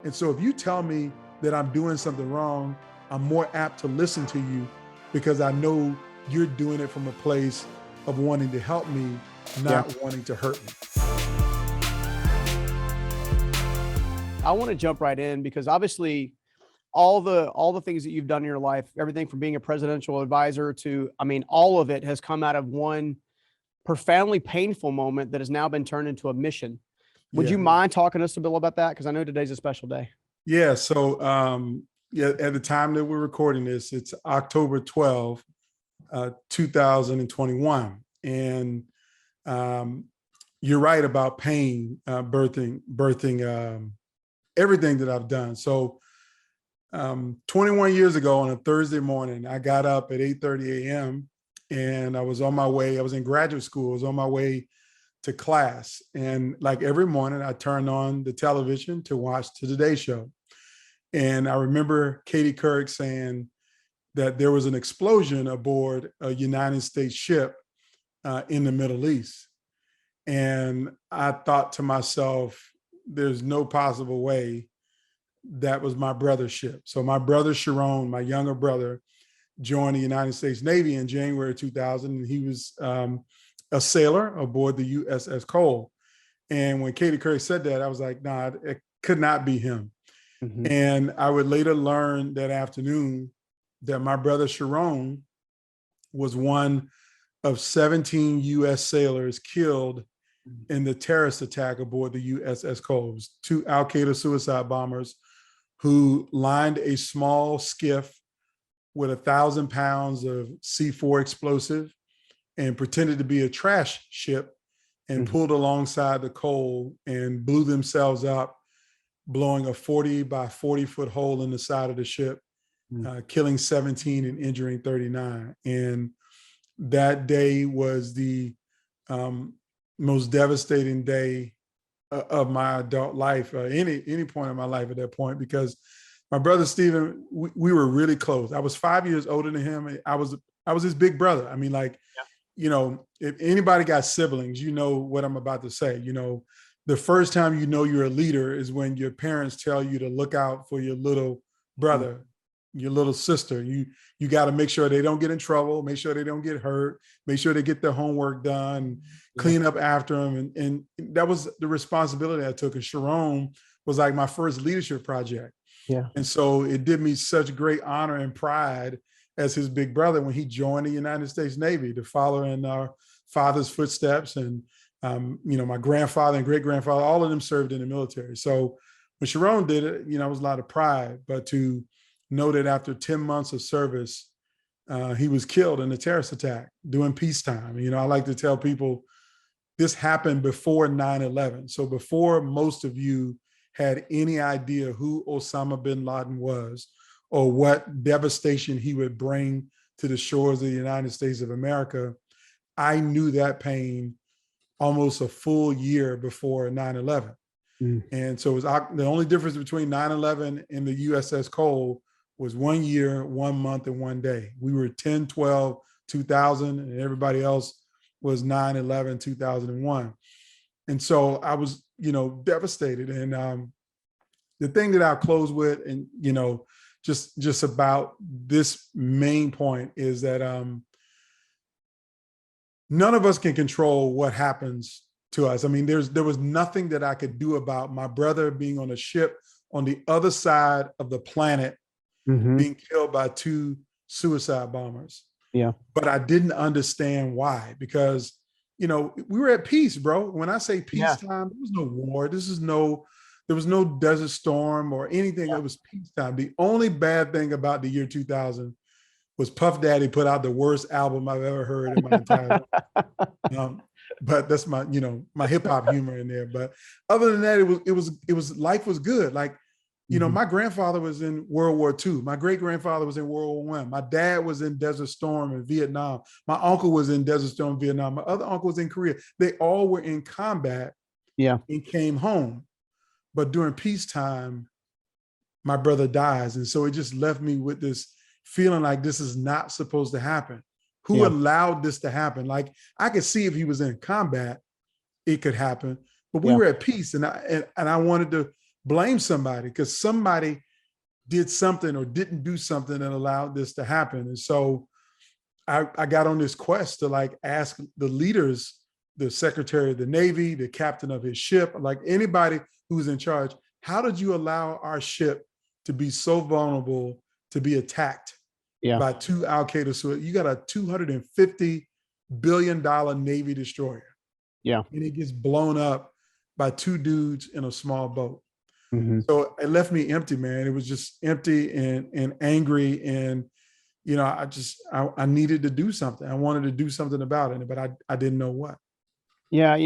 And so if you tell me that I'm doing something wrong, I'm more apt to listen to you because I know you're doing it from a place of wanting to help me, not wanting to hurt me. I want to jump right in because obviously all the things that you've done in your life, everything from being a presidential advisor to, all of it has come out of one profoundly painful moment that has now been turned into a mission. Would you mind talking to us a bit about that? Because I know today's a special day. Yeah. So, at the time that we're recording this, it's October 12, 2021. And you're right about pain, birthing everything that I've done. So 21 years ago on a Thursday morning, I got up at 8:30 a.m. and I was on my way. I was in graduate school. I was on my way to class. And like every morning, I turned on the television to watch the Today Show. And I remember Katie Couric saying that there was an explosion aboard a United States ship in the Middle East. And I thought to myself, there's no possible way that was my brother's ship. So my brother, Sharon, my younger brother, joined the United States Navy in January 2000. And he was a sailor aboard the USS Cole. And when Katie Couric said that, I was like, nah, it could not be him. Mm-hmm. And I would later learn that afternoon that my brother Sharon was one of 17 U.S. sailors killed in the terrorist attack aboard the USS Cole. It was 2 Al-Qaeda suicide bombers who lined a small skiff with 1,000 pounds of C4 explosive and pretended to be a trash ship and pulled alongside the Cole and blew themselves up, blowing a 40 by 40 foot hole in the side of the ship, killing 17 and injuring 39. And that day was the most devastating day of my adult life, any point in my life at that point, because my brother Stephen, we were really close. I was 5 years older than him. I was his big brother. If anybody got siblings, you know what I'm about to say. The first time you know you're a leader is when your parents tell you to look out for your little brother, your little sister. You got to make sure they don't get in trouble, make sure they don't get hurt, make sure they get their homework done, clean up after them. And that was the responsibility I took. And Sharon was like my first leadership project. Yeah. And so it did me such great honor and pride as his big brother when he joined the United States Navy to follow in our father's footsteps. And, my grandfather and great grandfather, all of them served in the military. So when Sharon did it, it was a lot of pride, but to know that after 10 months of service, he was killed in a terrorist attack during peacetime. I like to tell people this happened before 9/11. So before most of you had any idea who Osama bin Laden was or what devastation he would bring to the shores of the United States of America, I knew that pain almost a full year before 9/11. And so it was the only difference between 9/11 and the USS Cole was 1 year, 1 month, and 1 day. We were 10, 12, 2000, and everybody else was 9/11, 2001. And so I was, devastated. And the thing that I'll close with, and, just about this main point is that none of us can control what happens to us. There was nothing that I could do about my brother being on a ship on the other side of the planet, being killed by 2 suicide bombers. Yeah. But I didn't understand why, because, we were at peace, bro. When I say peacetime, there was no war. There was no desert storm or anything. It was peacetime. The only bad thing about the year 2000 was Puff Daddy put out the worst album I've ever heard in my entire life. But that's my, my hip hop humor in there. But other than that, it was life was good. Like, my grandfather was in World War II. My great grandfather was in World War I. My dad was in Desert Storm in Vietnam. My uncle was in Desert Storm in Vietnam. My other uncle was in Korea. They all were in combat and came home. But during peacetime, my brother dies. And so it just left me with this feeling like this is not supposed to happen. Who allowed this to happen? Like, I could see if he was in combat, it could happen, but we were at peace. And I wanted to blame somebody because somebody did something or didn't do something that allowed this to happen. And so I got on this quest to like ask the leaders, the Secretary of the Navy, the captain of his ship, like anybody who's in charge, how did you allow our ship to be so vulnerable to be attacked by two Al-Qaeda? So you got a $250 billion Navy destroyer. Yeah. And it gets blown up by two dudes in a small boat. Mm-hmm. So it left me empty, man. It was just empty and angry. And, you know, I needed to do something. I wanted to do something about it, but I didn't know what. Yeah,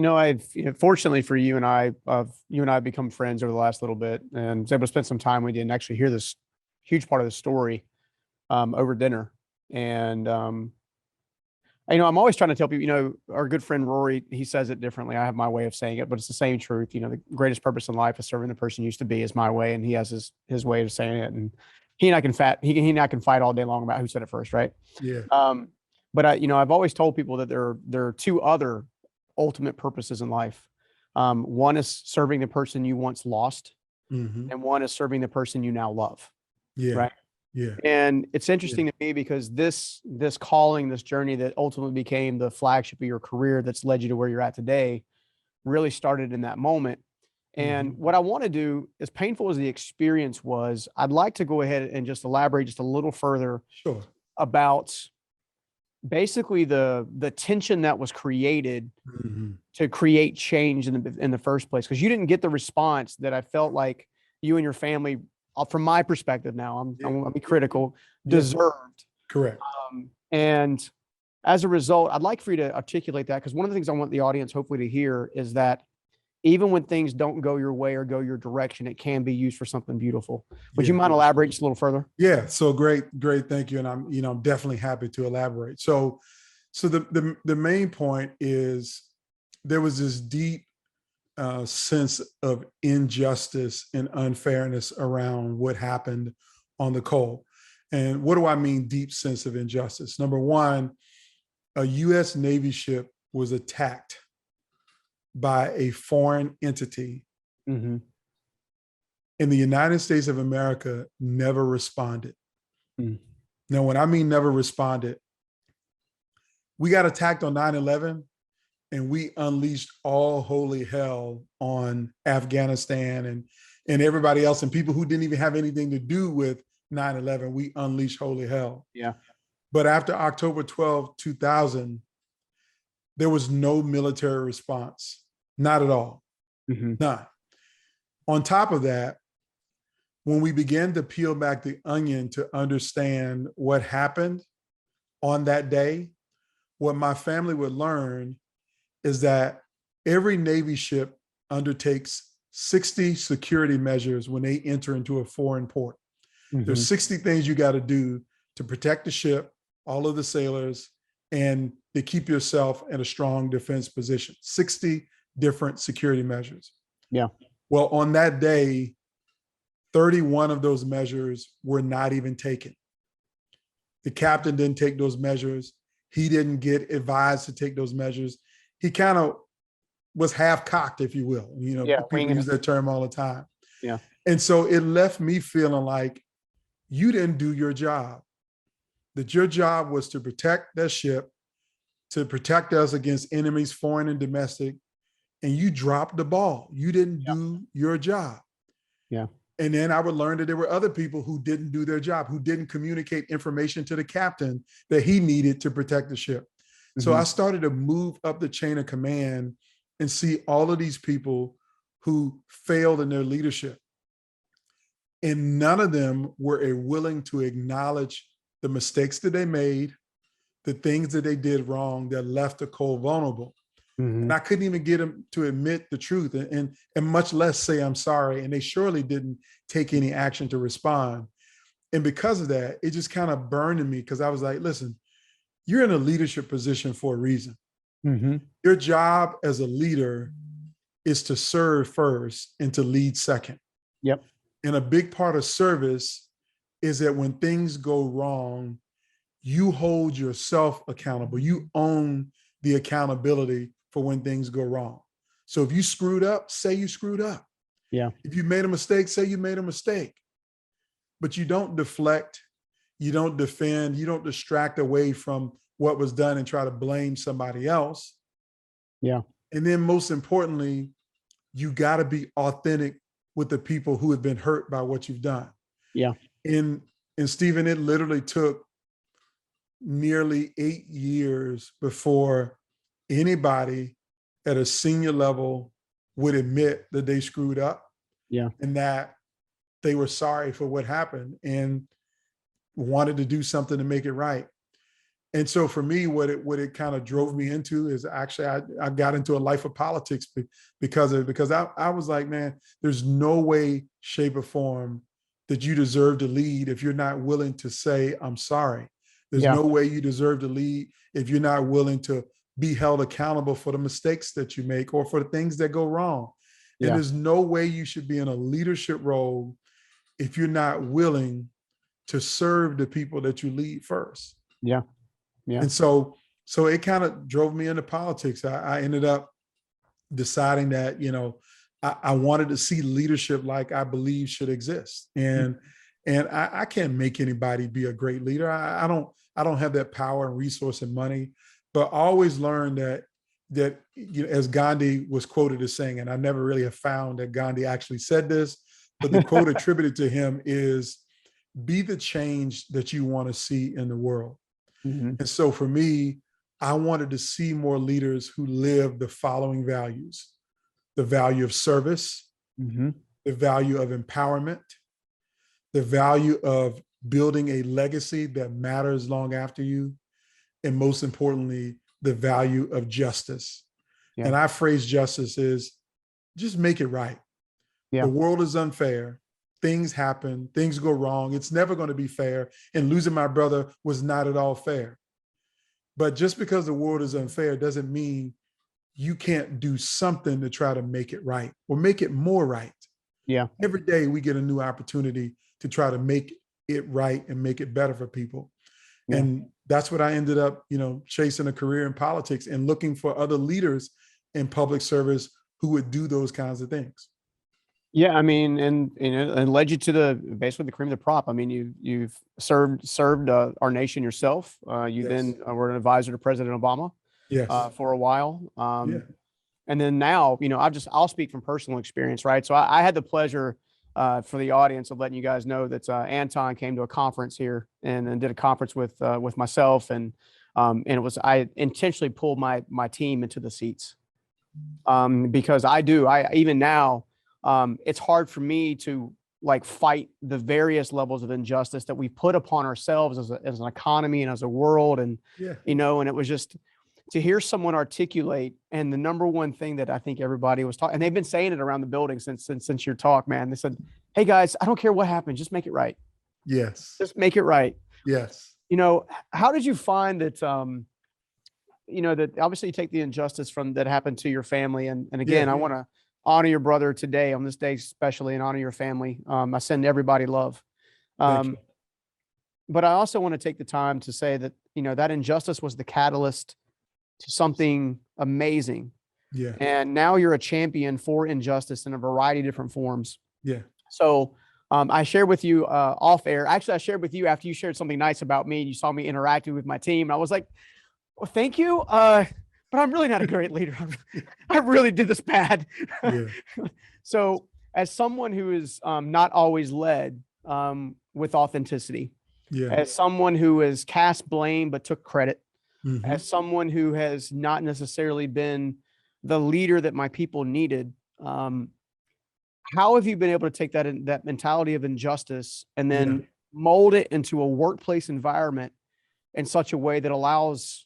fortunately for you and I have become friends over the last little bit, and was able to spend some time with you and actually hear this huge part of the story over dinner. And I'm always trying to tell people, our good friend Rory, he says it differently. I have my way of saying it, but it's the same truth. The greatest purpose in life is serving the person you used to be is my way, and he has his way of saying it. And he and I can fight all day long about who said it first, right? Yeah. But I've always told people that there are two other ultimate purposes in life. One is serving the person you once lost, and one is serving the person you now love. Yeah. Right. Yeah. And it's interesting to me because this calling, this journey that ultimately became the flagship of your career that's led you to where you're at today really started in that moment. And what I want to do, as painful as the experience was, I'd like to go ahead and just elaborate just a little further about basically the tension that was created to create change in the first place. Because you didn't get the response that I felt like you and your family, from my perspective now, I'm gonna be critical, deserved. Correct. And as a result, I'd like for you to articulate that, because one of the things I want the audience hopefully to hear is that even when things don't go your way or go your direction, it can be used for something beautiful. Would you mind elaborating just a little further? Yeah. So great. Thank you. And I'm definitely happy to elaborate. So the main point is there was this deep sense of injustice and unfairness around what happened on the Cole. And what do I mean deep sense of injustice? Number one, a U.S. Navy ship was attacked by a foreign entity, and the United States of America never responded. Now, when I mean never responded, we got attacked on 9/11 and we unleashed all holy hell on Afghanistan and everybody else and people who didn't even have anything to do with 9/11. We unleashed holy hell. Yeah. But after October 12, 2000, there was no military response. Not at all. None. On top of that, when we began to peel back the onion to understand what happened on that day, what my family would learn is that every Navy ship undertakes 60 security measures when they enter into a foreign port. There's 60 things you got to do to protect the ship, all of the sailors, and to keep yourself in a strong defense position. 60 different security measures. Yeah. Well, on that day, 31 of those measures were not even taken. The captain didn't take those measures. He didn't get advised to take those measures. He kind of was half cocked, if you will. People use that term all the time. Yeah. And so it left me feeling like you didn't do your job, that your job was to protect that ship, to protect us against enemies, foreign and domestic, and you dropped the ball. You didn't do your job. Yeah. And then I would learn that there were other people who didn't do their job, who didn't communicate information to the captain that he needed to protect the ship. So I started to move up the chain of command and see all of these people who failed in their leadership. And none of them were willing to acknowledge the mistakes that they made, the things that they did wrong that left the Cole vulnerable. And I couldn't even get them to admit the truth and much less say, I'm sorry. And they surely didn't take any action to respond. And because of that, it just kind of burned in me because I was like, listen, you're in a leadership position for a reason. Your job as a leader is to serve first and to lead second. Yep. And a big part of service is that when things go wrong, you hold yourself accountable. You own the accountability for when things go wrong. So if you screwed up, say you screwed up. Yeah. If you made a mistake, say you made a mistake, but you don't deflect, you don't defend, you don't distract away from what was done and try to blame somebody else. Yeah. And then most importantly, you got to be authentic with the people who have been hurt by what you've done. Yeah. And Stephen, it literally took nearly 8 years before anybody at a senior level would admit that they screwed up. Yeah. And that they were sorry for what happened and wanted to do something to make it right. And so for me, what it kind of drove me into is actually I got into a life of politics because I was like, man, there's no way, shape, or form that you deserve to lead if you're not willing to say, I'm sorry. There's no way you deserve to lead if you're not willing to be held accountable for the mistakes that you make or for the things that go wrong. And there's no way you should be in a leadership role if you're not willing to serve the people that you lead first. Yeah. Yeah. And so it kind of drove me into politics. I ended up deciding that, I wanted to see leadership like I believe should exist. And I can't make anybody be a great leader. I don't have that power and resource and money, but I always learned that as Gandhi was quoted as saying, and I never really have found that Gandhi actually said this, but the quote attributed to him is, be the change that you want to see in the world. Mm-hmm. And so for me, I wanted to see more leaders who live the following values: the value of service, mm-hmm. the value of empowerment, the value of building a legacy that matters long after you, and most importantly, the value of justice. Yeah. And I phrase justice is just make it right. Yeah. The world is unfair. Things happen, things go wrong. It's never going to be fair. And losing my brother was not at all fair. But just because the world is unfair doesn't mean you can't do something to try to make it right or make it more right. Yeah. Every day we get a new opportunity to try to make it right and make it better for people. Yeah. And that's what I ended up, chasing a career in politics and looking for other leaders in public service who would do those kinds of things. Yeah, I mean, and led you to basically the cream of the crop. I mean, you've served our nation yourself. You then were an advisor to President Obama. Yes. For a while. And then now, I'll speak from personal experience, right? So I had the pleasure for the audience of letting you guys know that Anton came to a conference here and did a conference with myself, and I intentionally pulled my team into the seats because even now. It's hard for me to fight the various levels of injustice that we put upon ourselves as an economy and as a world. And, and it was just to hear someone articulate. And the number one thing that I think everybody was talking, and they've been saying it around the building since your talk, man, they said, hey guys, I don't care what happened. Just make it right. Yes. Just make it right. Yes. How did you find that, that obviously you take the injustice that happened to your family. And again, I want to honor your brother today on this day, especially, and honor your family. I send everybody love. But I also want to take the time to say that, that injustice was the catalyst to something amazing. Yeah. And now you're a champion for injustice in a variety of different forms. Yeah. So I shared with you off air. Actually, I shared with you after you shared something nice about me. You saw me interacting with my team. And I was like, well, thank you. But I'm really not a great leader. I really did this bad. Yeah. So as someone who is not always led with authenticity, as someone who has cast blame but took credit, as someone who has not necessarily been the leader that my people needed, how have you been able to take that mentality of injustice and then mold it into a workplace environment in such a way that allows,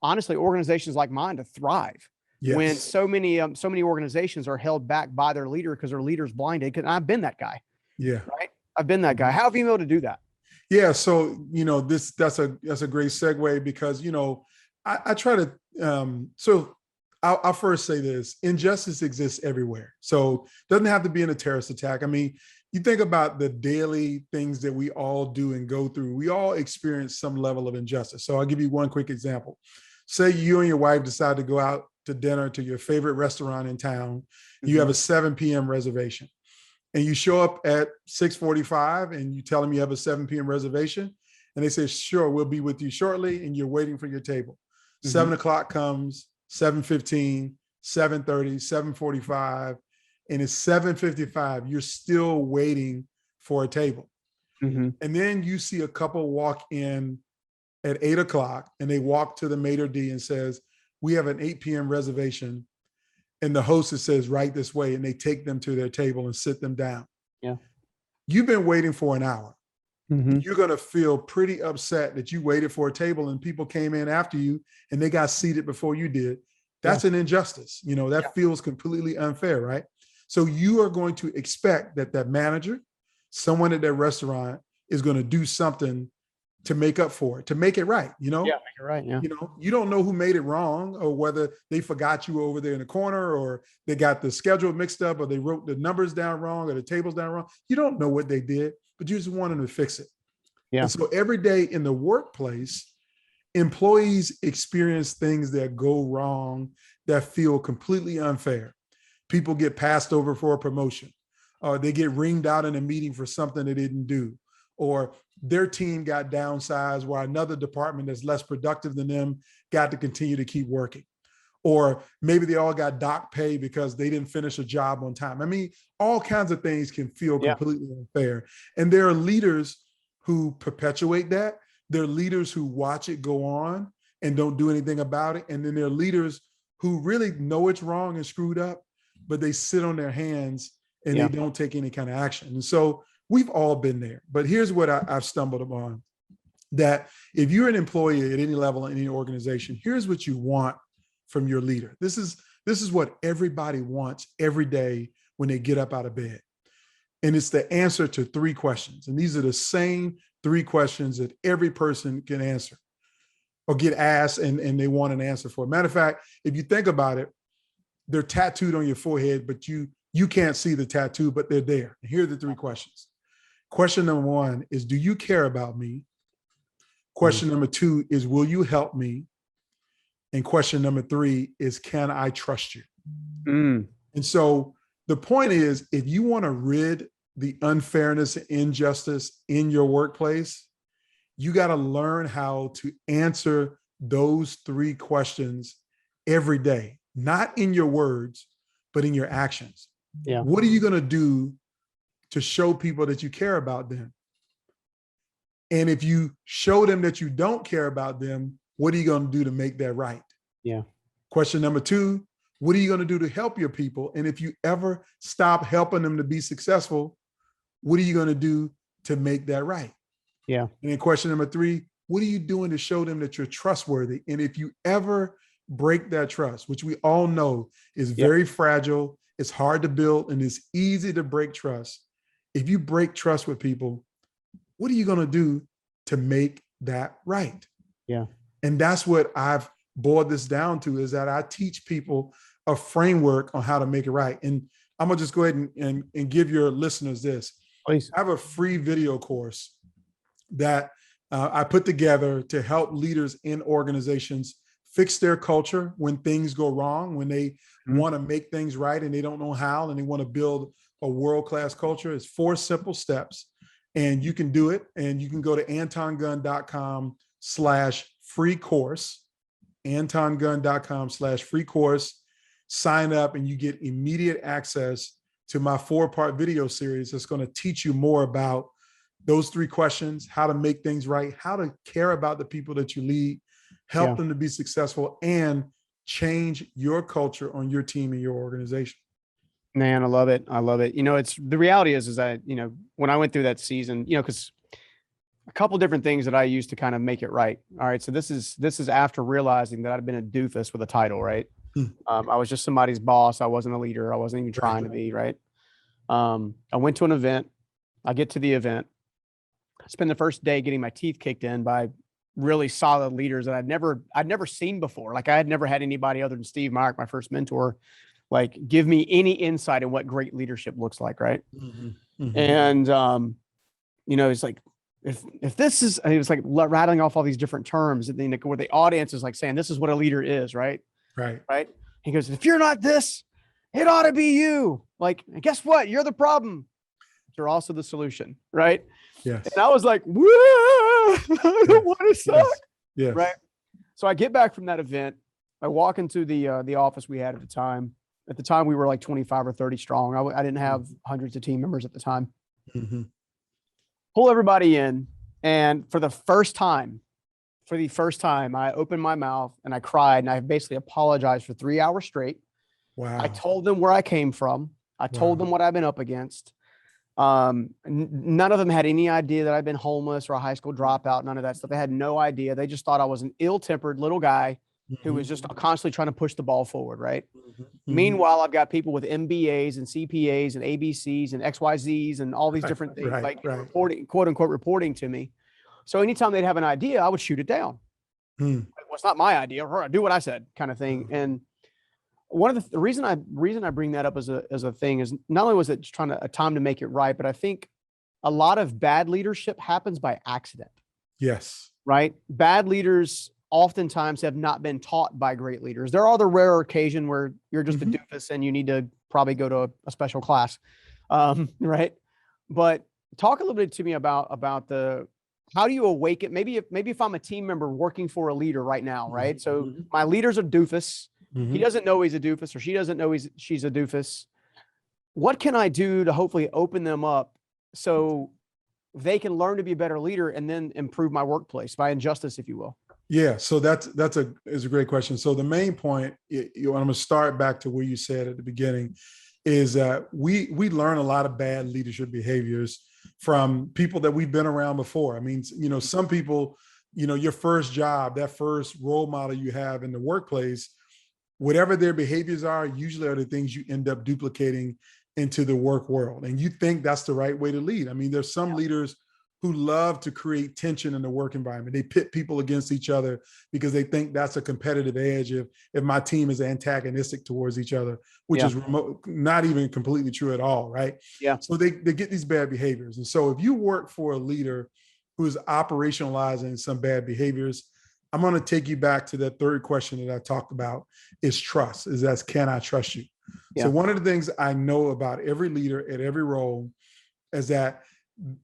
honestly, organizations like mine to thrive? Yes. When so many organizations are held back by their leader because their leader's blinded? Because I've been that guy. Yeah. Right. I've been that guy. How have you been able to do that? Yeah. So, that's a great segue because, I try to, so I'll first say this: injustice exists everywhere. So it doesn't have to be in a terrorist attack. I mean, you think about the daily things that we all do and go through. We all experience some level of injustice. So I'll give you one quick example. Say you and your wife decide to go out to dinner to your favorite restaurant in town. You have a 7 p.m. reservation, and you show up at 6:45 and you tell them you have a 7 p.m. reservation, and they say, sure, we'll be with you shortly, and you're waiting for your table. 7 o'clock comes, 7:15, 7:30, 7:45, and it's 7:55. You're still waiting for a table. And then you see a couple walk in at 8 o'clock, and they walk to the maitre d' and says, we have an 8 p.m. reservation. And the hostess says, right this way. And they take them to their table and sit them down. Yeah. You've been waiting for an hour. You're going to feel pretty upset that you waited for a table and people came in after you and they got seated before you did. That's an injustice. You know, that feels completely unfair, right? So you are going to expect that that manager, someone at that restaurant, is going to do something to make up for it, to make it right, you know? Yeah, make it right, yeah. You know, you don't know who made it wrong, or whether they forgot you over there in the corner, or they got the schedule mixed up, or they wrote the numbers down wrong, or the tables down wrong. You don't know what they did, but you just want them to fix it. Yeah. And so every day in the workplace, employees experience things that go wrong that feel completely unfair. People get passed over for a promotion, or they get ringed out in a meeting for something they didn't do, or their team got downsized while another department that's less productive than them got to continue to keep working. Or maybe they all got dock pay because they didn't finish a job on time. I mean, all kinds of things can feel completely unfair. And there are leaders who perpetuate that. There are leaders who watch it go on and don't do anything about it. And then there are leaders who really know it's wrong and screwed up, but they sit on their hands and they don't take any kind of action. And so we've all been there. But here's what I've stumbled upon, that if you're an employee at any level in any organization, here's what you want from your leader. This is what everybody wants every day when they get up out of bed. And it's the answer to 3 questions. And these are the same 3 questions that every person can answer or get asked, and they want an answer for. Matter of fact, if you think about it, they're tattooed on your forehead, but you can't see the tattoo, but they're there. And here are the 3 questions. Question number 1 is, do you care about me? Question number 2 is, will you help me? And question number 3 is, can I trust you? And so the point is, if you want to rid the unfairness and injustice in your workplace, you got to learn how to answer those 3 questions every day, not in your words, but in your actions. Yeah. What are you going to do to show people that you care about them? And if you show them that you don't care about them, what are you going to do to make that right? Yeah. Question number 2, what are you going to do to help your people? And if you ever stop helping them to be successful, what are you going to do to make that right? Yeah. And then question number 3, what are you doing to show them that you're trustworthy? And if you ever break that trust, which we all know is very fragile, it's hard to build, and it's easy to break trust. If you break trust with people, what are you going to do to make that right? Yeah. And that's what I've boiled this down to, is that I teach people a framework on how to make it right. And I'm going to just go ahead and give your listeners this. Please. I have a free video course that I put together to help leaders in organizations fix their culture when things go wrong, when they want to make things right and they don't know how, and they want to build a world-class culture. It's 4 simple steps, and you can do it. And you can go to antongunn.com/free course, antongunn.com/free course, sign up, and you get immediate access to my 4-part video series that's going to teach you more about those 3 questions, how to make things right, how to care about the people that you lead, help them to be successful, and change your culture on your team and your organization. Man, I love it. I love it. You know, it's the reality is that, you know, when I went through that season, you know, because a couple different things that I used to kind of make it right. All right. So this is after realizing that I'd been a doofus with a title, right? I was just somebody's boss. I wasn't a leader. I wasn't even trying to be, right? I went to an event. I get to the event. I spend the first day getting my teeth kicked in by really solid leaders that I'd never seen before. Like I had never had anybody other than Steve Myrick, my first mentor, like give me any insight in what great leadership looks like. Right. And, you know, it's like, if this is, it was like rattling off all these different terms, and then where the audience is like saying, this is what a leader is. Right. Right. He goes, if you're not this, it ought to be you. Like, and guess what? You're the problem. You're also the solution, right? Yes. And I was like, woo, I don't want to suck. Yes. Right. So I get back from that event. I walk into the office we had at the time. At the time, we were like 25 or 30 strong. I didn't have hundreds of team members at the time. Mm-hmm. Pull everybody in. And for the first time, I opened my mouth and I cried. And I basically apologized for 3 hours straight. Wow. I told them where I came from. I told them what I've been up against. None of them had any idea that I'd been homeless or a high school dropout, none of that stuff. They had no idea. They just thought I was an ill-tempered little guy who was just constantly trying to push the ball forward. Right. Mm-hmm. Meanwhile, I've got people with MBAs and CPAs and ABCs and XYZs and all these different things, reporting, quote unquote, reporting to me. So anytime they'd have an idea, I would shoot it down. Well, it's not my idea. Do what I said, kind of thing. And one of the reason I bring that up as a thing is not only was it just a time to make it right, but I think a lot of bad leadership happens by accident. Yes. Right. Bad leaders oftentimes have not been taught by great leaders. There are the rare occasion where you're just a doofus and you need to probably go to a special class. Right. But talk a little bit to me about how do you awaken? Maybe if I'm a team member working for a leader right now, right? So my leader's a doofus. He doesn't know he's a doofus, or she doesn't know she's a doofus. What can I do to hopefully open them up so they can learn to be a better leader and then improve my workplace by injustice, if you will? Yeah. So that's a great question. So the main point, I'm going to start back to where you said at the beginning, is that we learn a lot of bad leadership behaviors from people that we've been around before. I mean, some people, your first job, that first role model you have in the workplace, whatever their behaviors are, usually are the things you end up duplicating into the work world. And you think that's the right way to lead. I mean, there's some leaders who love to create tension in the work environment. They pit people against each other because they think that's a competitive edge if my team is antagonistic towards each other, which is not even completely true at all, right? Yeah. So they get these bad behaviors. And so if you work for a leader who is operationalizing some bad behaviors, I'm going to take you back to that third question that I talked about, is trust. Can I trust you? Yeah. So one of the things I know about every leader at every role is that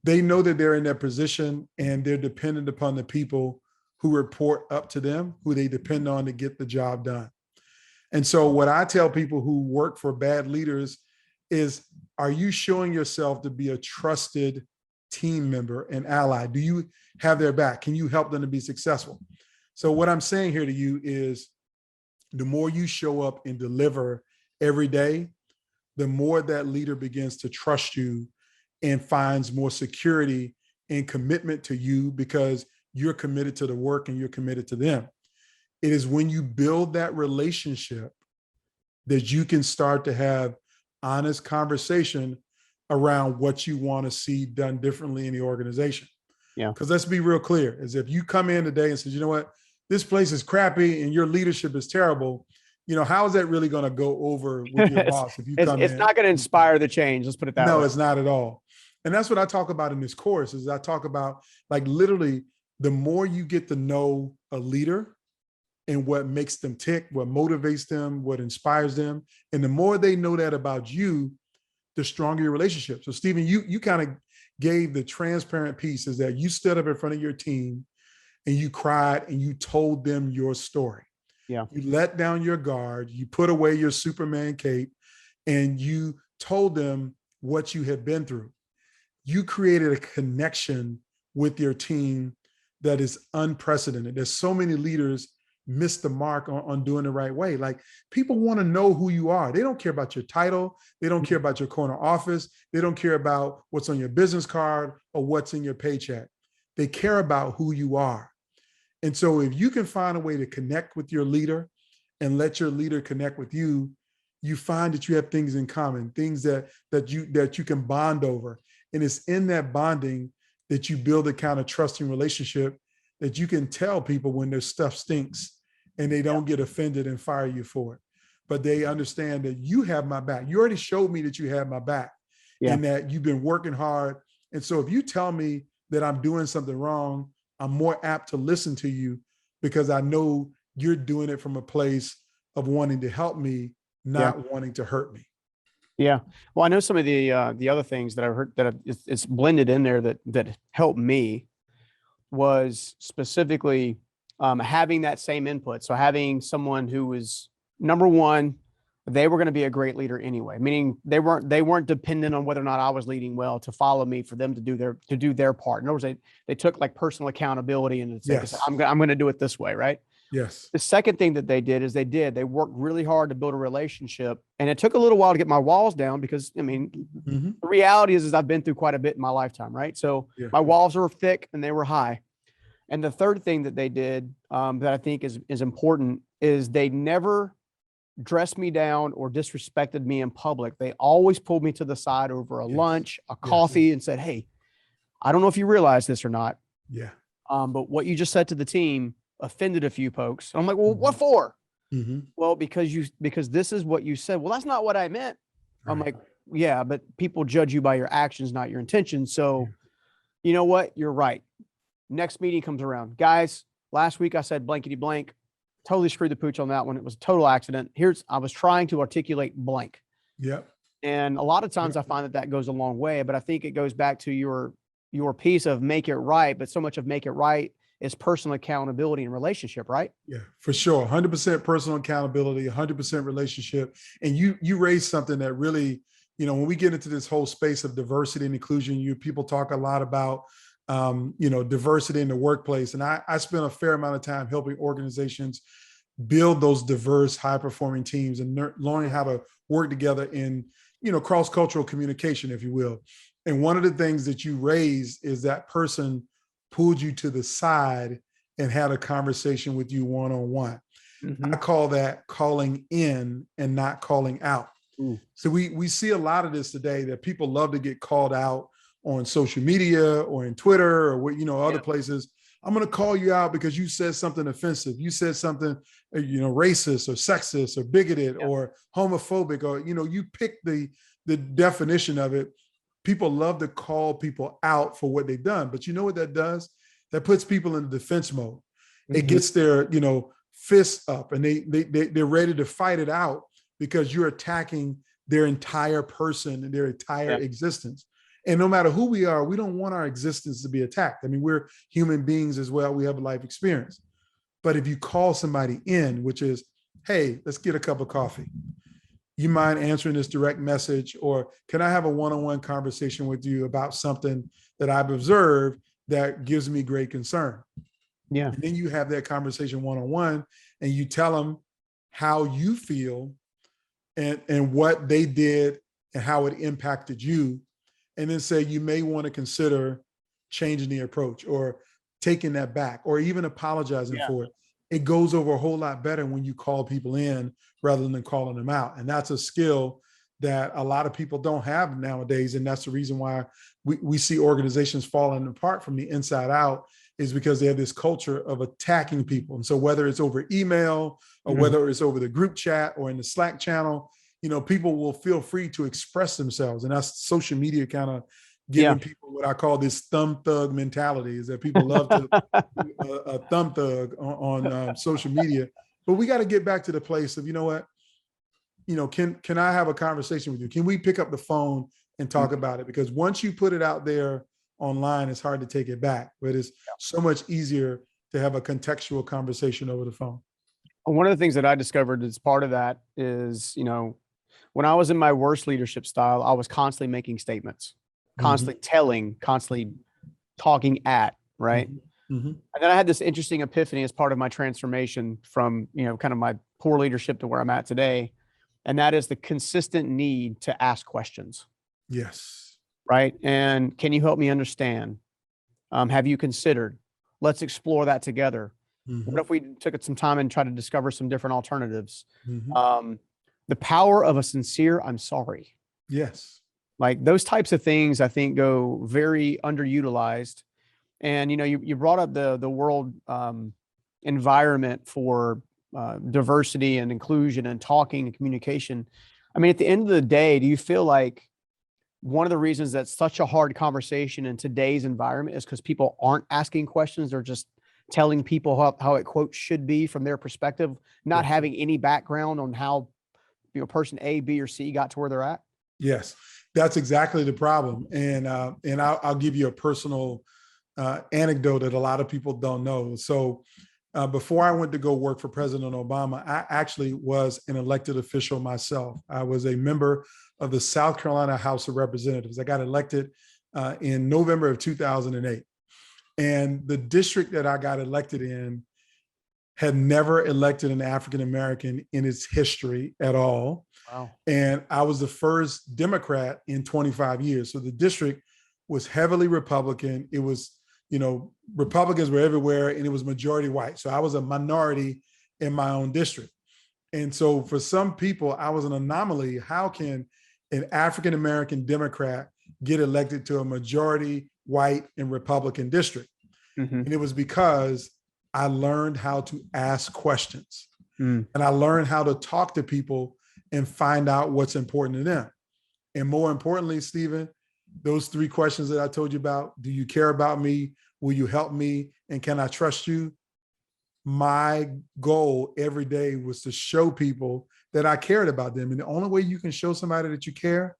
they know that they're in that position and they're dependent upon the people who report up to them, who they depend on to get the job done. And so what I tell people who work for bad leaders is, are you showing yourself to be a trusted team member and ally? Do you have their back? Can you help them to be successful? So what I'm saying here to you is, the more you show up and deliver every day, the more that leader begins to trust you and finds more security and commitment to you because you're committed to the work and you're committed to them. It is when you build that relationship that you can start to have honest conversation around what you want to see done differently in the organization. Yeah. Because let's be real clear, is if you come in today and say, you know what, this place is crappy and your leadership is terrible, how is that really going to go over with your boss if you come in? It's not going to inspire the change. Let's put it that way. No, it's not at all. And that's what I talk about in this course, is I talk about, like, literally the more you get to know a leader and what makes them tick, what motivates them, what inspires them, and the more they know that about you, the stronger your relationship. So Stephen, you kind of gave the transparent piece, is that you stood up in front of your team and you cried and you told them your story. Yeah. You let down your guard, you put away your Superman cape, and you told them what you had been through. You created a connection with your team that is unprecedented. There's so many leaders miss the mark on doing the right way. Like, people want to know who you are. They don't care about your title. They don't care about your corner office. They don't care about what's on your business card or what's in your paycheck. They care about who you are. And so if you can find a way to connect with your leader and let your leader connect with you, you find that you have things in common, things that you can bond over. And it's in that bonding that you build a kind of trusting relationship that you can tell people when their stuff stinks and they don't get offended and fire you for it. But they understand that you have my back. You already showed me that you have my back and that you've been working hard. And so if you tell me that I'm doing something wrong, I'm more apt to listen to you because I know you're doing it from a place of wanting to help me, not wanting to hurt me. Yeah. Well, I know some of the other things that I've heard that it's blended in there that helped me was specifically having that same input. So having someone who was, number one, they were going to be a great leader anyway, meaning they weren't dependent on whether or not I was leading well to follow me for them to do their part. In other words, they took like personal accountability and said, Yes. I'm going to do it this way, right? Yes. The second thing that they did is they worked really hard to build a relationship, and it took a little while to get my walls down because, I mean, the reality is I've been through quite a bit in my lifetime, right? So my walls were thick and they were high. And the third thing that they did that I think is important is they never dressed me down or disrespected me in public. They always pulled me to the side over a lunch, a coffee, and said, "Hey, I don't know if you realize this or not. Yeah. But what you just said to the team offended a few folks." I'm like, "Well, what for?" Well, because this is what you said. Well, that's not what I meant. I'm like, yeah, but people judge you by your actions, not your intentions. So, you know what? You're right. Next meeting comes around. Guys, last week I said blankety blank. Totally screwed the pooch on that one. It was a total accident. I was trying to articulate blank. Yep. And a lot of times I find that goes a long way, but I think it goes back to your piece of make it right. But so much of make it right is personal accountability and relationship, right? Yeah, for sure. 100% personal accountability, 100% relationship. And you raised something that really, when we get into this whole space of diversity and inclusion, people talk a lot about, diversity in the workplace. And I spent a fair amount of time helping organizations build those diverse, high-performing teams and learning how to work together in, cross-cultural communication, if you will. And one of the things that you raised is that person pulled you to the side and had a conversation with you one-on-one. I call that calling in and not calling out. So we see a lot of this today, that people love to get called out on social media or in Twitter or other places. I'm going to call you out because you said something offensive. You said something, racist or sexist or bigoted or homophobic, or, you pick the definition of it. People love to call people out for what they've done. But you know what that does? That puts people in defense mode. It gets their, fists up, and they're ready to fight it out because you're attacking their entire person and their entire existence. And no matter who we are, we don't want our existence to be attacked. I mean, we're human beings as well. We have a life experience. But if you call somebody in, which is, hey, let's get a cup of coffee. You mind answering this direct message? Or can I have a one-on-one conversation with you about something that I've observed that gives me great concern? Yeah. And then you have that conversation one-on-one and you tell them how you feel and what they did and how it impacted you. And then say, you may want to consider changing the approach or taking that back or even apologizing for it. It goes over a whole lot better when you call people in rather than calling them out. And that's a skill that a lot of people don't have nowadays. And that's the reason why we see organizations falling apart from the inside out, is because they have this culture of attacking people. And so whether it's over email or whether it's over the group chat or in the Slack channel, people will feel free to express themselves. And that's social media kind of giving people what I call this thumb thug mentality, is that people love to a thumb thug on social media. But we got to get back to the place of, can I have a conversation with you? Can we pick up the phone and talk about it? Because once you put it out there online, it's hard to take it back. But it's so much easier to have a contextual conversation over the phone. One of the things that I discovered as part of that is, when I was in my worst leadership style, I was constantly making statements, constantly telling, constantly talking at, right? And then I had this interesting epiphany as part of my transformation from, kind of my poor leadership to where I'm at today. And that is the consistent need to ask questions. Yes. Right. And can you help me understand? Have you considered? Let's explore that together. What if we took some time and tried to discover some different alternatives? The power of a sincere "I'm sorry." Yes. Like those types of things, I think, go very underutilized. And, you brought up the world environment for diversity and inclusion and talking and communication. I mean, at the end of the day, do you feel like one of the reasons that's such a hard conversation in today's environment is because people aren't asking questions? They're just telling people how it quote should be from their perspective, not Yes. having any background on how, person A, B, or C got to where they're at? Yes, that's exactly the problem. And I'll give you a personal anecdote that a lot of people don't know. So before I went to go work for President Obama, I actually was an elected official myself. I was a member of the South Carolina House of Representatives. I got elected in November of 2008. And the district that I got elected in had never elected an African-American in its history at all. Wow. And I was the first Democrat in 25 years. So the district was heavily Republican. It was, Republicans were everywhere, and it was majority white. So I was a minority in my own district. And so for some people, I was an anomaly. How can an African-American Democrat get elected to a majority white and Republican district? Mm-hmm. And it was because I learned how to ask questions. Mm. And I learned how to talk to people and find out what's important to them. And more importantly, Stephen, those 3 questions that I told you about: do you care about me? Will you help me? And can I trust you? My goal every day was to show people that I cared about them. And the only way you can show somebody that you care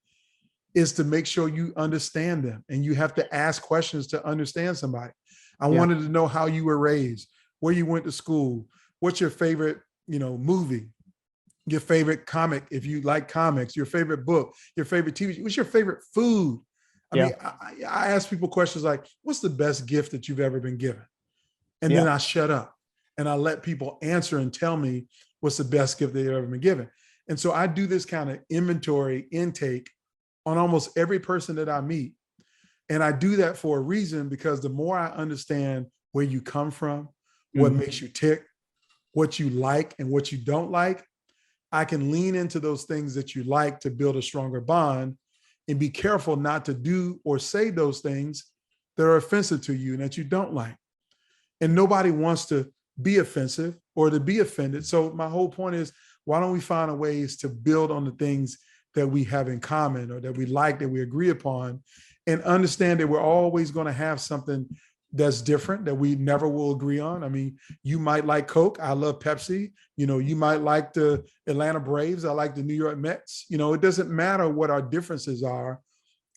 is to make sure you understand them. And you have to ask questions to understand somebody. I wanted to know how you were raised, where you went to school, what's your favorite, movie, your favorite comic, if you like comics, your favorite book, your favorite TV, what's your favorite food? I mean, I ask people questions like, what's the best gift that you've ever been given? And then I shut up and I let people answer and tell me what's the best gift they've ever been given. And so I do this kind of inventory intake on almost every person that I meet. And I do that for a reason, because the more I understand where you come from, what makes you tick, what you like and what you don't like, I can lean into those things that you like to build a stronger bond, and be careful not to do or say those things that are offensive to you and that you don't like. And nobody wants to be offensive or to be offended. So my whole point is, why don't we find ways to build on the things that we have in common, or that we like, that we agree upon, and understand that we're always going to have something that's different that we never will agree on. I mean, you might like Coke. I love Pepsi. You might like the Atlanta Braves. I like the New York Mets. It doesn't matter what our differences are.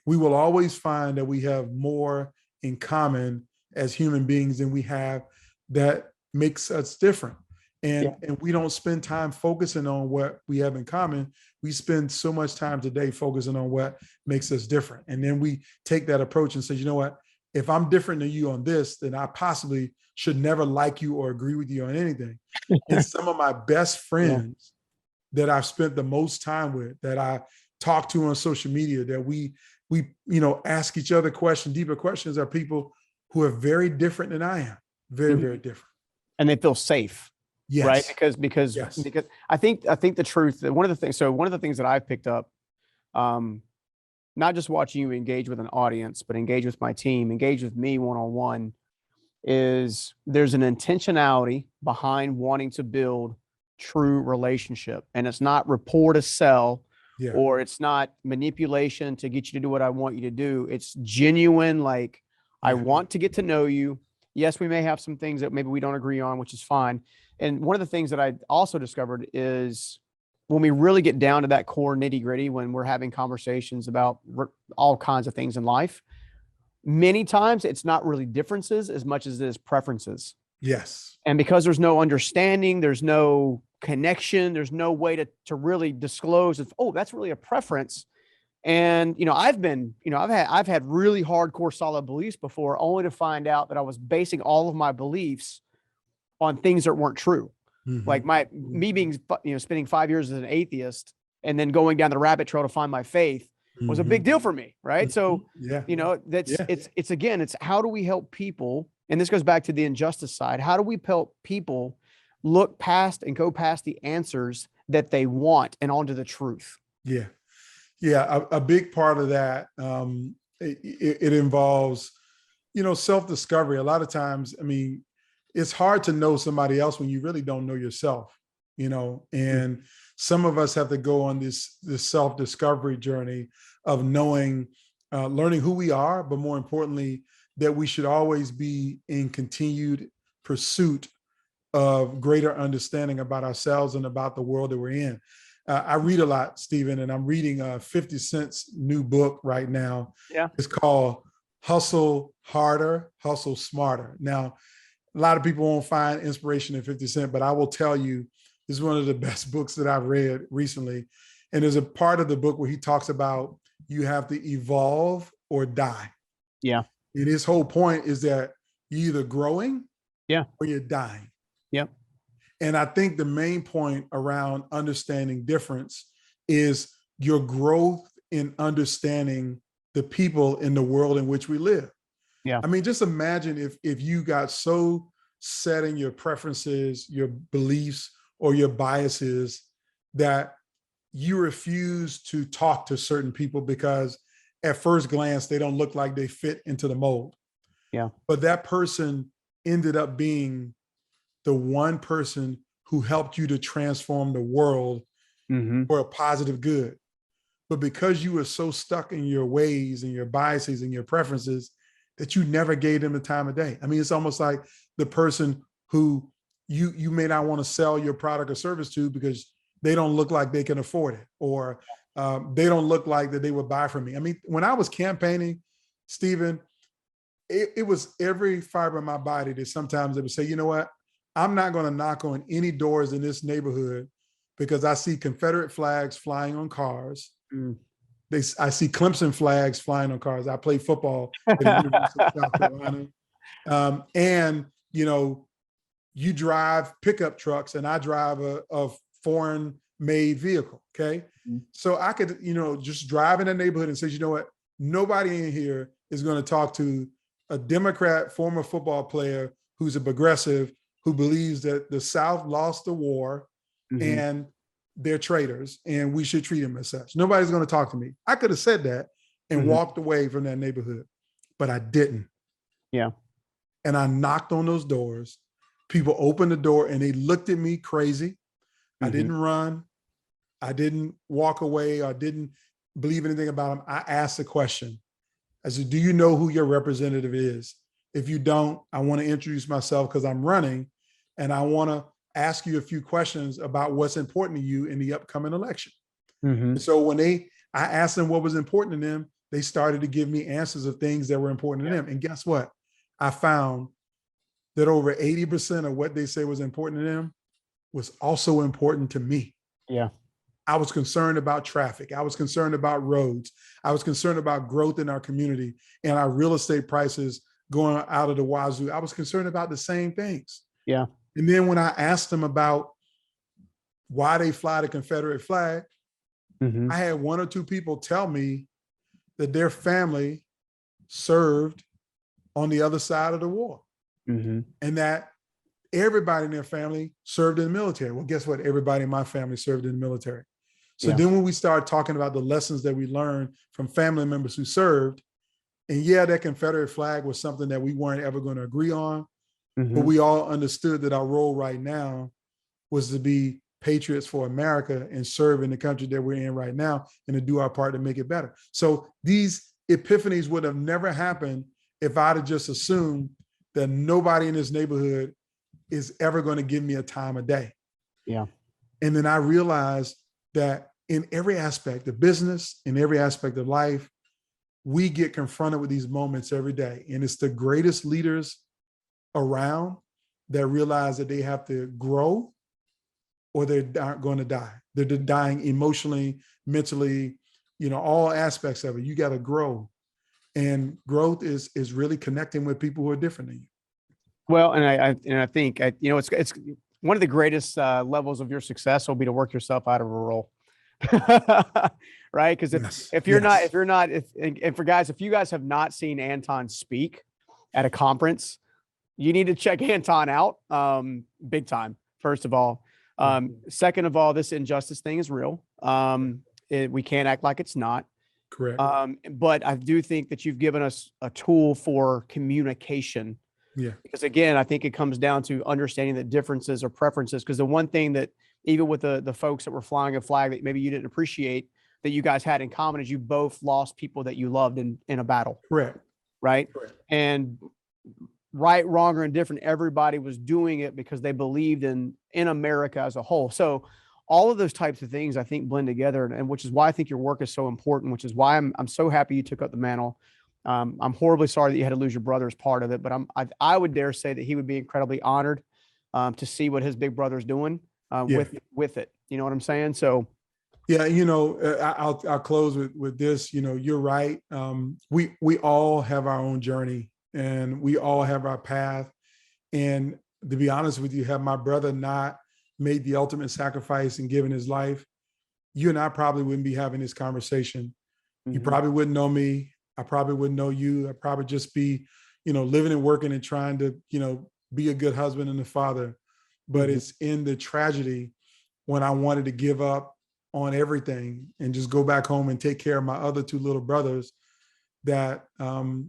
We will always find that we have more in common as human beings than we have that makes us different. And we don't spend time focusing on what we have in common. We spend so much time today focusing on what makes us different. And then we take that approach and say, you know what? If I'm different than you on this, then I possibly should never like you or agree with you on anything. And some of my best friends that I've spent the most time with, that I talk to on social media, that we ask each other deeper questions, are people who are very different than I am. Very, very different. And they feel safe. Yes. Right. Because I think the truth that one of the things that I've picked up, not just watching you engage with an audience, but engage with my team, engage with me one-on-one, is there's an intentionality behind wanting to build true relationship. And it's not rapport to sell, or it's not manipulation to get you to do what I want you to do. It's genuine. Like, I want to get to know you. Yes, we may have some things that maybe we don't agree on, which is fine. And one of the things that I also discovered is, when we really get down to that core nitty gritty, when we're having conversations about all kinds of things in life, many times it's not really differences as much as it is preferences. Yes. And because there's no understanding, there's no connection, there's no way to really disclose, that's really a preference. And, I've had really hardcore solid beliefs before, only to find out that I was basing all of my beliefs on things that weren't true. Mm-hmm. Like me being, spending 5 years as an atheist and then going down the rabbit trail to find my faith was a big deal for me. Right. So, it's how do we help people? And this goes back to the injustice side. How do we help people look past and go past the answers that they want and onto the truth? Yeah. Yeah. A big part of that, it involves, self-discovery. A lot of times, it's hard to know somebody else when you really don't know yourself, and some of us have to go on this self-discovery journey of knowing, learning who we are, but more importantly, that we should always be in continued pursuit of greater understanding about ourselves and about the world that we're in. I read a lot, Stephen, and I'm reading 50 Cent's new book right now. Yeah. It's called Hustle Harder, Hustle Smarter. Now, a lot of people won't find inspiration in 50 Cent, but I will tell you, this is one of the best books that I've read recently. And there's a part of the book where he talks about you have to evolve or die. Yeah. And his whole point is that you're either growing or you're dying. Yep. And I think the main point around understanding difference is your growth in understanding the people in the world in which we live. Yeah. I mean, just imagine if you got so set in your preferences, your beliefs, or your biases that you refuse to talk to certain people because at first glance, they don't look like they fit into the mold. Yeah. But that person ended up being the one person who helped you to transform the world for a positive good. But because you were so stuck in your ways and your biases and your preferences that you never gave them the time of day. I mean, it's almost like the person who you may not want to sell your product or service to because they don't look like they can afford it, or they don't look like that they would buy from me. I mean, when I was campaigning, Stephen, it was every fiber of my body that sometimes they would say, you know what, I'm not going to knock on any doors in this neighborhood because I see Confederate flags flying on cars. I see Clemson flags flying on cars. I play football at the University of South Carolina. And, you know, you drive pickup trucks and I drive a foreign made vehicle. Okay. So I could, you know, just drive in a neighborhood and say, you know what, nobody in here is going to talk to a Democrat former football player who's a progressive who believes that the South lost the war and they're traitors and we should treat them as such. Nobody's going to talk to me. I could have said that and walked away from that neighborhood, but I didn't. Yeah. And I knocked on those doors. People opened the door and they looked at me crazy. I didn't run. I didn't walk away or didn't believe anything about them. I asked a question. I said, do you know who your representative is? If you don't, I want to introduce myself because I'm running and I want to ask you a few questions about what's important to you in the upcoming election. And so when I asked them what was important to them, they started to give me answers of things that were important to them. And guess what? I found that over 80% of what they say was important to them was also important to me. Yeah. I was concerned about traffic. I was concerned about roads. I was concerned about growth in our community and our real estate prices going out of the wazoo. I was concerned about the same things. Yeah. And then when I asked them about why they fly the Confederate flag, I had one or two people tell me that their family served on the other side of the war and that everybody in their family served in the military. Well, guess what? Everybody in my family served in the military. So then when we started talking about the lessons that we learned from family members who served, and yeah, that Confederate flag was something that we weren't ever going to agree on, but we all understood that our role right now was to be patriots for America and serve in the country that we're in right now and to do our part to make it better. So these epiphanies would have never happened if I'd have just assumed that nobody in this neighborhood is ever going to give me a time of day. Yeah. And then I realized that in every aspect of business, in every aspect of life, we get confronted with these moments every day. And it's the greatest leaders around that realize that they have to grow or they're going to die. They're dying emotionally, mentally, you know, all aspects of it. You got to grow. And growth is really connecting with people who are different than you. Well, and I think, you know, it's one of the greatest levels of your success will be to work yourself out of a role. Right? Because if you guys have not seen Anton speak at a conference, you need to check Anton out big time, first of all. Second of all, this injustice thing is real. We can't act like it's not. Correct. But I do think that you've given us a tool for communication. Yeah. Because again, I think it comes down to understanding the differences or preferences. Because the one thing that even with the folks that were flying a flag that maybe you didn't appreciate that you guys had in common is you both lost people that you loved in a battle. Correct. Right. Correct. And right, wrong, or indifferent, everybody was doing it because they believed in America as a whole. So all of those types of things I think blend together, and which is why I think your work is so important, which is why I'm so happy you took up the mantle. I'm horribly sorry that you had to lose your brother as part of it, but I would dare say that he would be incredibly honored to see what his big brother's doing Yeah. with it. You know what I'm saying? So Yeah, I'll close with this. You're right. We all have our own journey, and we all have our path. And to be honest with you, had my brother not made the ultimate sacrifice and given his life, you and I probably wouldn't be having this conversation. You probably wouldn't know me. I probably wouldn't know you. I'd probably just be, living and working and trying to, be a good husband and a father. But it's in the tragedy when I wanted to give up on everything and just go back home and take care of my other two little brothers that the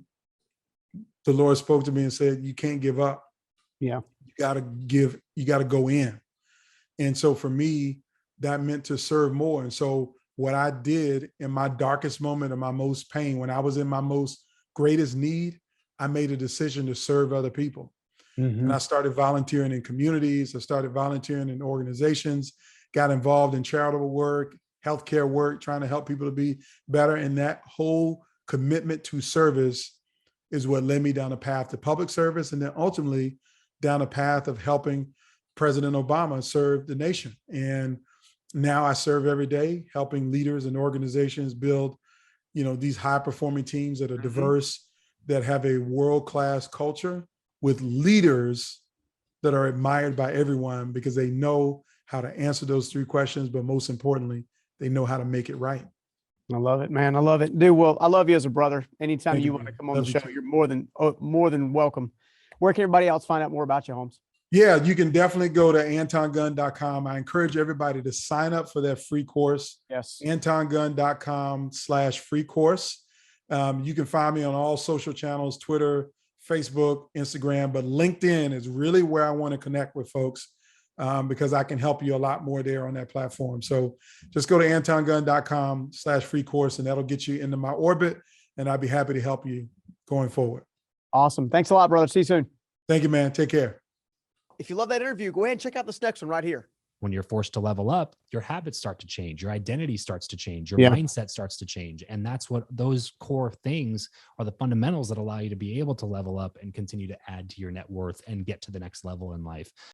Lord spoke to me and said, you can't give up. yeah. You got to go in. And so for me, that meant to serve more. And so what I did in my darkest moment of my most pain, when I was in my most greatest need, I made a decision to serve other people. And I started volunteering in communities. I started volunteering in organizations, got involved in charitable work, healthcare work, trying to help people to be better. And that whole commitment to service is what led me down a path to public service, and then ultimately down a path of helping President Obama serve the nation. And now I serve every day, helping leaders and organizations build, these high performing teams that are diverse, that have a world-class culture with leaders that are admired by everyone because they know how to answer those three questions, but most importantly, they know how to make it right. I love it, man. I love it, dude. Well, I love you as a brother. Anytime Thank you you, want to man. come on Love the you show, too. you're more than welcome. Where can everybody else find out more about you, Holmes? Yeah, you can definitely go to antongunn.com. I encourage everybody to sign up for that free course. Yes. antongunn.com/free course. You can find me on all social channels, Twitter, Facebook, Instagram, but LinkedIn is really where I want to connect with folks because I can help you a lot more there on that platform. So just go to antongunn.com/free course, and that'll get you into my orbit, and I'd be happy to help you going forward. Awesome. Thanks a lot, brother. See you soon. Thank you, man. Take care. If you love that interview, go ahead and check out this next one right here. When you're forced to level up, your habits start to change, your identity starts to change, your Yeah. mindset starts to change. And that's what those core things are, the fundamentals that allow you to be able to level up and continue to add to your net worth and get to the next level in life.